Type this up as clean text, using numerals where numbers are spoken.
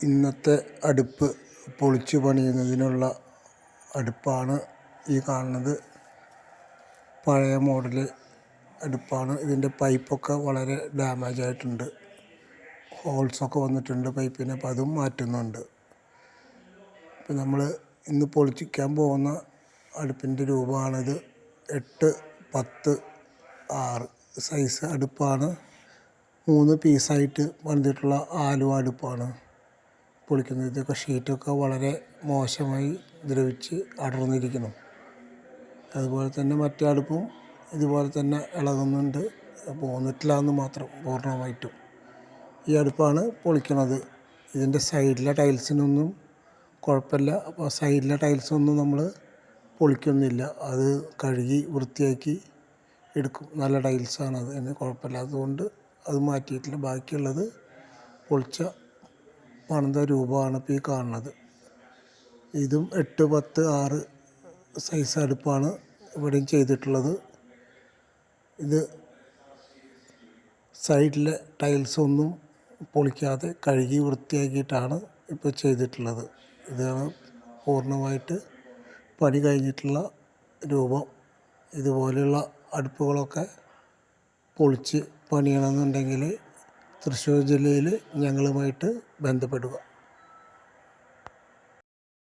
ഇന്നത്തെ അടുപ്പ് പൊളിച്ചു പണിയുന്നതിനുള്ള അടുപ്പാണ് ഈ കാണുന്നത്. പഴയ മോഡൽ അടുപ്പാണ്. ഇതിൻ്റെ പൈപ്പൊക്കെ വളരെ ഡാമേജ് ആയിട്ടുണ്ട്, ഹോൾസൊക്കെ വന്നിട്ടുണ്ട് പൈപ്പിന്. അപ്പോൾ അതും മാറ്റുന്നുണ്ട്. ഇപ്പം നമ്മൾ ഇന്ന് പൊളിക്കാൻ പോകുന്ന അടുപ്പിൻ്റെ രൂപമാണിത്. 8-10-6 സൈസ് അടുപ്പാണ്. 3 പീസായിട്ട് പണിതിട്ടുള്ള ആലുവ അടുപ്പാണ് പൊളിക്കുന്നത്. ഇതൊക്കെ ഷീറ്റൊക്കെ വളരെ മോശമായി ദ്രവിച്ച് അടർന്നിരിക്കുന്നു. അതുപോലെ തന്നെ മറ്റേ അടുപ്പും ഇതുപോലെ തന്നെ ഇളകുന്നുണ്ട്, പോന്നിട്ടില്ല എന്ന് മാത്രം പൂർണ്ണമായിട്ടും. ഈ അടുപ്പാണ് പൊളിക്കുന്നത്. ഇതിൻ്റെ സൈഡിലെ ടൈൽസിനൊന്നും കുഴപ്പമില്ല. അപ്പോൾ സൈഡിലെ ടൈൽസൊന്നും നമ്മൾ പൊളിക്കുന്നില്ല, അത് കഴുകി വൃത്തിയാക്കി എടുക്കും. നല്ല ടൈൽസാണത്, അതിന് കുഴപ്പമില്ല. അതുകൊണ്ട് അത് മാറ്റിയിട്ടില്ല. ബാക്കിയുള്ളത് പൊളിച്ച പണിത രൂപമാണ് ഇപ്പോൾ ഈ കാണുന്നത്. ഇതും 8-10-6 സൈസ് അടുപ്പാണ് ഇവിടെയും ചെയ്തിട്ടുള്ളത്. ഇത് സൈഡിലെ ടൈൽസൊന്നും പൊളിക്കാതെ കഴുകി വൃത്തിയാക്കിയിട്ടാണ് ഇപ്പോൾ ചെയ്തിട്ടുള്ളത്. ഇതാണ് പൂർണ്ണമായിട്ട് പണി കഴിഞ്ഞിട്ടുള്ള രൂപം. ഇതുപോലെയുള്ള അടുപ്പുകളൊക്കെ പൊളിച്ച് പണിയണമെന്നുണ്ടെങ്കിൽ തൃശ്ശൂർ ജില്ലയിൽ ഞങ്ങളുമായിട്ട് ബന്ധപ്പെടുക.